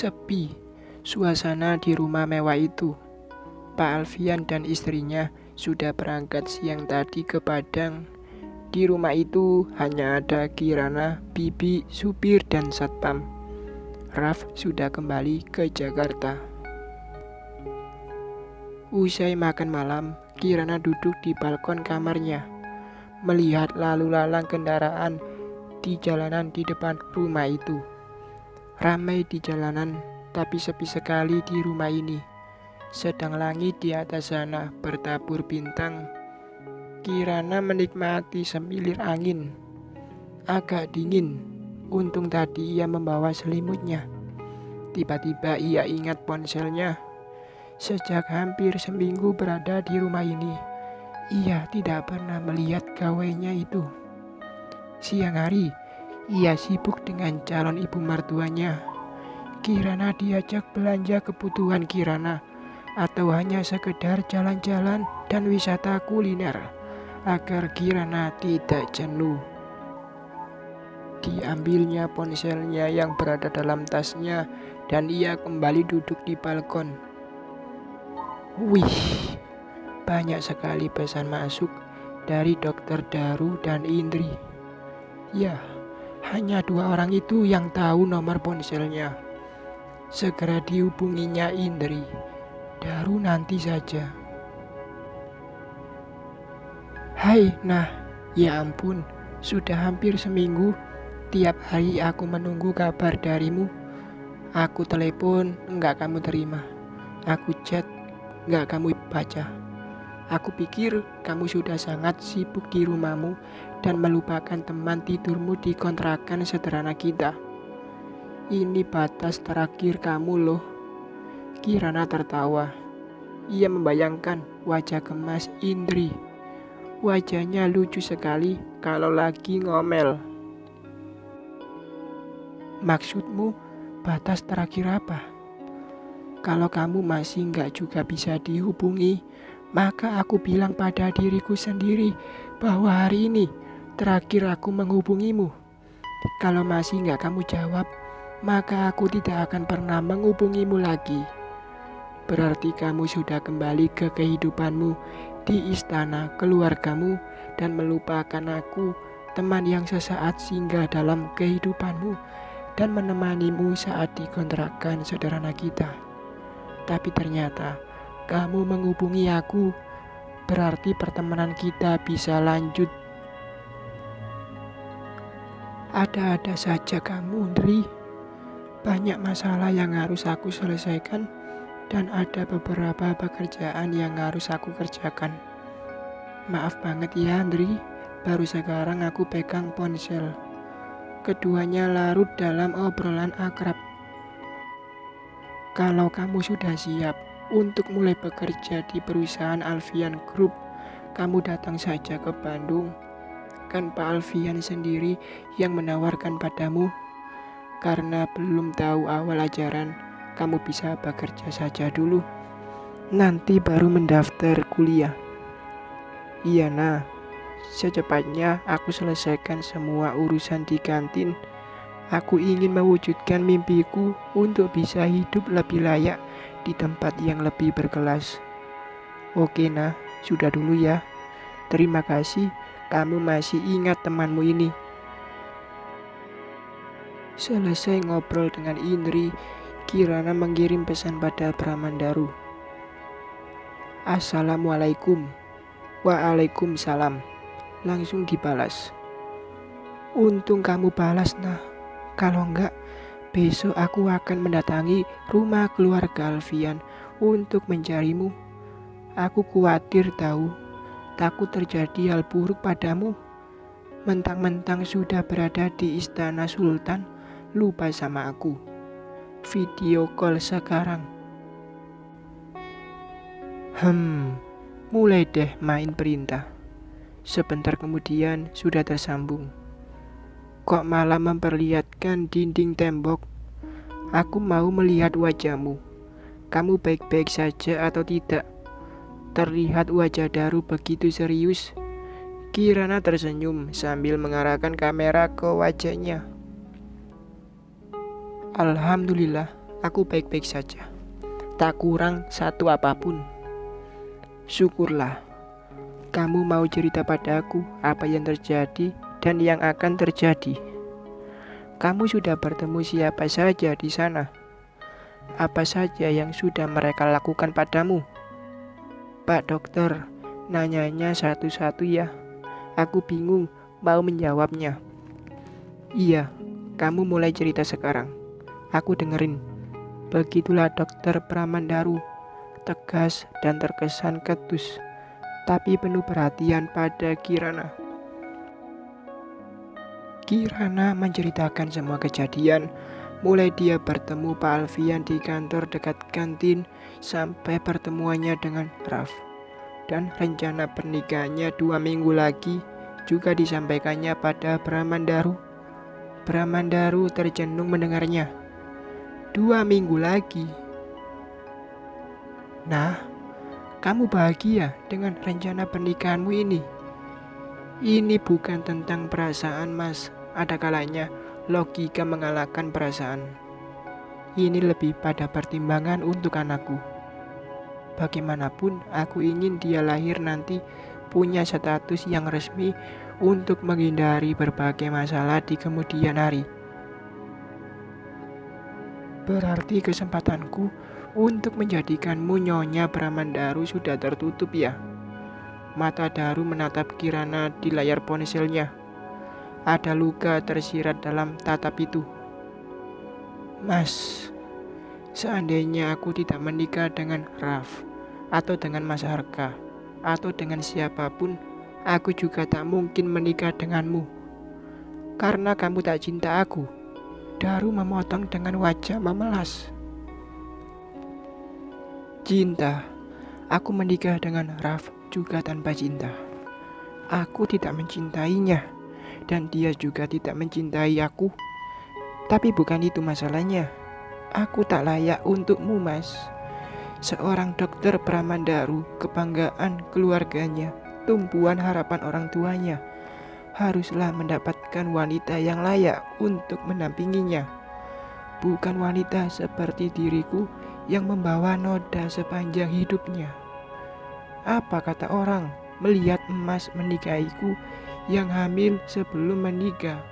Sepi suasana di rumah mewah itu. Pak Alfian dan istrinya sudah berangkat siang tadi ke Padang. Di rumah itu hanya ada Kirana, Bibi, supir, dan satpam. Raf sudah kembali ke Jakarta. Usai makan malam, Kirana duduk di balkon kamarnya, melihat lalu lalang kendaraan di jalanan di depan rumah itu. Ramai di jalanan, tapi sepi sekali di rumah ini. Sedang langit di atas sana bertabur bintang. Kirana menikmati semilir angin. Agak dingin, untung tadi ia membawa selimutnya. Tiba-tiba ia ingat ponselnya. Sejak hampir seminggu berada di rumah ini, ia tidak pernah melihat gawainya itu. Siang hari, ia sibuk dengan calon ibu mertuanya. Kirana diajak belanja kebutuhan Kirana, atau hanya sekedar jalan-jalan dan wisata kuliner, agar Kirana tidak jenuh. Diambilnya ponselnya yang berada dalam tasnya, dan ia kembali duduk di balkon. Wih, banyak sekali pesan masuk dari Dokter Daru dan Indri. Ya, hanya 2 orang itu yang tahu nomor ponselnya. Segera dihubunginya Indri. Daru nanti saja. Hai, nah, ya ampun, sudah hampir seminggu. Tiap hari aku menunggu kabar darimu. Aku telepon, enggak kamu terima. Aku chat, enggak kamu baca. Aku pikir kamu sudah sangat sibuk di rumahmu dan melupakan teman tidurmu di kontrakan sederhana kita. Ini batas terakhir kamu loh. Kirana tertawa. Ia membayangkan wajah gemas Indri. Wajahnya lucu sekali kalau lagi ngomel. Maksudmu batas terakhir apa? Kalau kamu masih nggak juga bisa dihubungi, maka aku bilang pada diriku sendiri bahwa hari ini terakhir aku menghubungimu. Kalau masih nggak kamu jawab, maka aku tidak akan pernah menghubungimu lagi. Berarti kamu sudah kembali ke kehidupanmu di istana keluargamu dan melupakan aku, teman yang sesaat singgah dalam kehidupanmu dan menemanimu saat di kontrakan sederhana kita. Tapi ternyata kamu menghubungi aku, berarti pertemanan kita bisa lanjut. Ada-ada saja kamu, Indri. Banyak masalah yang harus aku selesaikan dan ada beberapa pekerjaan yang harus aku kerjakan. Maaf banget ya, Indri. Baru sekarang aku pegang ponsel. Keduanya larut dalam obrolan akrab. Kalau kamu sudah siap untuk mulai bekerja di perusahaan Alfian Group, kamu datang saja ke Bandung. Kan Pak Alfian sendiri yang menawarkan padamu. Karena belum tahu awal ajaran, kamu bisa bekerja saja dulu. Nanti baru mendaftar kuliah. Iya nah, secepatnya aku selesaikan semua urusan di kantin. Aku ingin mewujudkan mimpiku untuk bisa hidup lebih layak di tempat yang lebih berkelas. Oke nah, sudah dulu ya. Terima kasih, kamu masih ingat temanmu ini. Selesai ngobrol dengan Indri, Kirana mengirim pesan pada Pramandaru. Assalamualaikum. Waalaikumsalam. Langsung dibalas. Untung kamu balas nah. Kalau enggak, besok aku akan mendatangi rumah keluarga Alfian untuk mencarimu. Aku khawatir tahu, takut terjadi hal buruk padamu. Mentang-mentang sudah berada di istana Sultan, lupa sama aku. Video call sekarang. Mulai deh main perintah. Sebentar kemudian sudah tersambung. Kok malah memperlihatkan dinding tembok? Aku mau melihat wajahmu. Kamu baik-baik saja atau tidak? Terlihat wajah Daru begitu serius. Kirana tersenyum sambil mengarahkan kamera ke wajahnya. Alhamdulillah, Aku baik-baik saja. Tak kurang satu apapun. Syukurlah. Kamu mau cerita padaku apa yang terjadi dan yang akan terjadi. Kamu sudah bertemu siapa saja di sana? Apa saja yang sudah mereka lakukan padamu? Pak dokter, nanyanya satu-satu ya. Aku bingung mau menjawabnya. Iya, kamu mulai cerita sekarang. Aku dengerin. Begitulah dokter Pramandaru, tegas dan terkesan ketus, tapi penuh perhatian pada Kirana. Kirana menceritakan semua kejadian, mulai dia bertemu Pak Alfian di kantor dekat kantin, sampai pertemuannya dengan Raf. Dan rencana pernikahannya 2 minggu lagi juga disampaikannya pada Pramandaru. Pramandaru tercenung mendengarnya. 2 minggu lagi. Nah, kamu bahagia dengan rencana pernikahanmu ini? Ini bukan tentang perasaan, Mas. Ada kalanya logika mengalahkan perasaan. Ini lebih pada pertimbangan untuk anakku. Bagaimanapun, aku ingin dia lahir nanti punya status yang resmi untuk menghindari berbagai masalah di kemudian hari. Berarti kesempatanku untuk menjadikanmu Nyonya Pramandaru sudah tertutup ya? Mata Daru menatap Kirana di layar ponselnya. Ada luka tersirat dalam tatap itu. Mas, seandainya aku tidak menikah dengan Raf, atau dengan Mas Harka, atau dengan siapapun, aku juga tak mungkin menikah denganmu. Karena kamu tak cinta aku. Daru memotong dengan wajah memelas. Cinta. Aku menikah dengan Raf juga tanpa cinta. Aku tidak mencintainya, dan dia juga tidak mencintai aku. Tapi bukan itu masalahnya. Aku tak layak untukmu, Mas. Seorang dokter Pramandaru, kebanggaan keluarganya, tumpuan harapan orang tuanya, haruslah mendapatkan wanita yang layak untuk mendampinginya. Bukan wanita seperti diriku yang membawa noda sepanjang hidupnya. Apa kata orang melihat Mas menikahiku yang hamil sebelum menikah?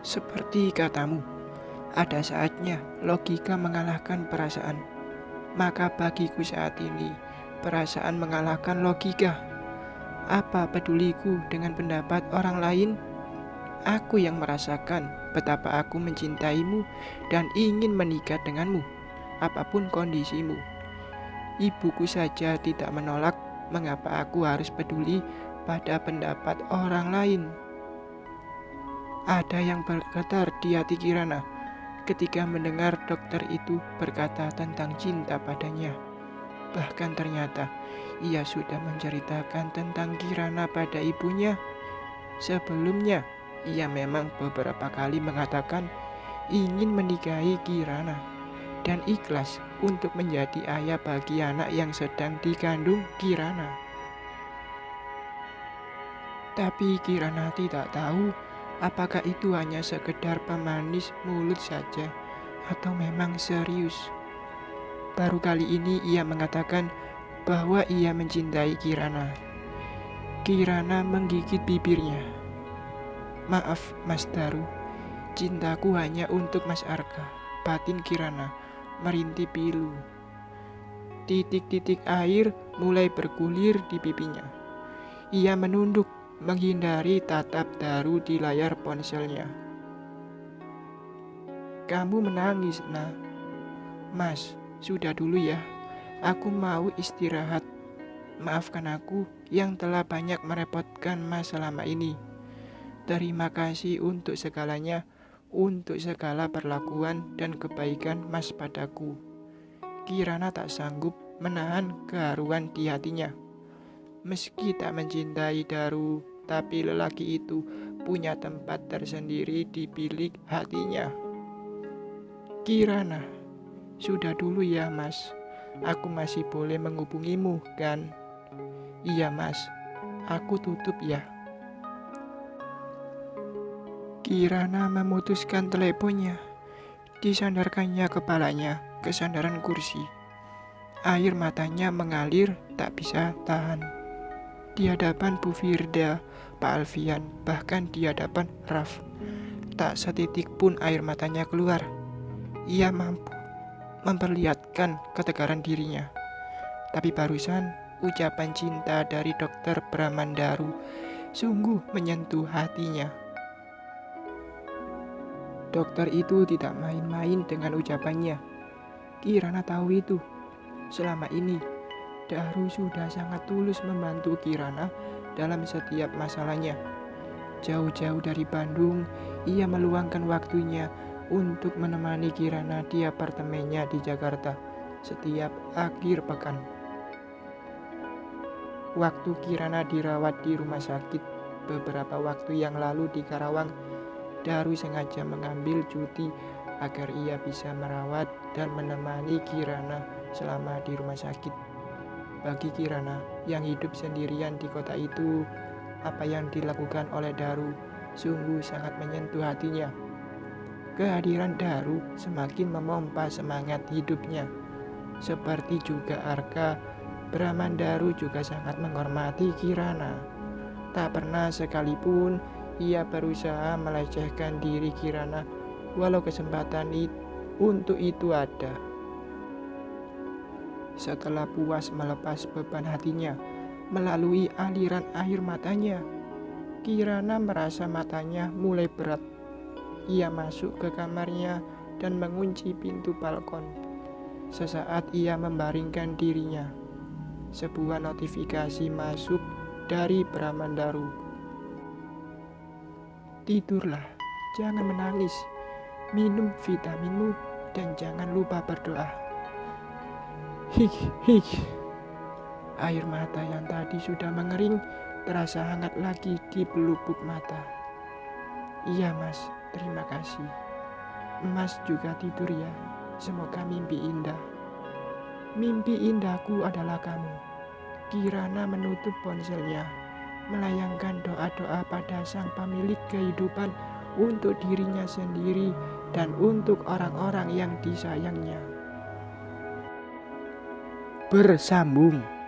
Seperti katamu, ada saatnya logika mengalahkan perasaan. Maka bagiku saat ini, perasaan mengalahkan logika. Apa peduliku dengan pendapat orang lain? Aku yang merasakan betapa aku mencintaimu dan ingin menikah denganmu, apapun kondisimu. Ibuku saja tidak menolak, mengapa aku harus peduli pada pendapat orang lain? Ada yang bergetar di hati Kirana ketika mendengar dokter itu berkata tentang cinta padanya. Bahkan ternyata ia sudah menceritakan tentang Kirana pada ibunya. Sebelumnya, ia memang beberapa kali mengatakan ingin menikahi Kirana dan ikhlas untuk menjadi ayah bagi anak yang sedang dikandung Kirana. Tapi Kirana tidak tahu apakah itu hanya sekedar pemanis mulut saja atau memang serius. Baru kali ini ia mengatakan bahwa ia mencintai Kirana. Kirana menggigit bibirnya. Maaf, Mas Daru, cintaku hanya untuk Mas Arka. Batin Kirana merintih pilu. Titik-titik air mulai bergulir di pipinya. Ia menunduk menghindari tatap Daru di layar ponselnya. Kamu menangis, Nah. Mas, sudah dulu ya. Aku mau istirahat. Maafkan aku yang telah banyak merepotkan Mas selama ini. Terima kasih untuk segalanya, untuk segala perlakuan dan kebaikan Mas padaku. Kirana tak sanggup menahan keharuan di hatinya. Meski tak mencintai Daru, tapi lelaki itu punya tempat tersendiri di bilik hatinya. Kirana, sudah dulu ya Mas. Aku masih boleh menghubungimu kan? Iya Mas, aku tutup ya. Kirana memutuskan teleponnya. Disandarkannya kepalanya ke sandaran kursi. Air matanya mengalir tak bisa tahan. Di hadapan Bu Firda, Pak Alfian, bahkan di hadapan Raf, tak setitik pun air matanya keluar. Ia mampu memperlihatkan ketegaran dirinya. Tapi barusan ucapan cinta dari Dokter Bramandaru sungguh menyentuh hatinya. Dokter itu tidak main-main dengan ucapannya. Kirana tahu itu. Selama ini, Daru sudah sangat tulus membantu Kirana dalam setiap masalahnya. Jauh-jauh dari Bandung, ia meluangkan waktunya untuk menemani Kirana di apartemennya di Jakarta setiap akhir pekan. Waktu Kirana dirawat di rumah sakit beberapa waktu yang lalu di Karawang, Daru sengaja mengambil cuti agar ia bisa merawat dan menemani Kirana selama di rumah sakit. Bagi Kirana yang hidup sendirian di kota itu, apa yang dilakukan oleh Daru sungguh sangat menyentuh hatinya. Kehadiran Daru semakin memompa semangat hidupnya. Seperti juga Arka, Bramandaru juga sangat menghormati Kirana. Tak pernah sekalipun ia berusaha melecehkan diri Kirana, walau kesempatan untuk itu ada. Setelah puas melepas beban hatinya melalui aliran air matanya, Kirana merasa matanya mulai berat. Ia masuk ke kamarnya dan mengunci pintu balkon. Sesaat ia membaringkan dirinya, sebuah notifikasi masuk dari Bramandaru. Tidurlah, jangan menangis, minum vitaminmu, dan jangan lupa berdoa. Hik, hik. Air mata yang tadi sudah mengering terasa hangat lagi di pelupuk mata. Iya mas, terima kasih. Mas juga tidur ya, semoga mimpi indah. Mimpi indahku adalah kamu. Kirana menutup ponselnya, melayangkan doa-doa pada sang pemilik kehidupan untuk dirinya sendiri dan untuk orang-orang yang disayangnya. Bersambung.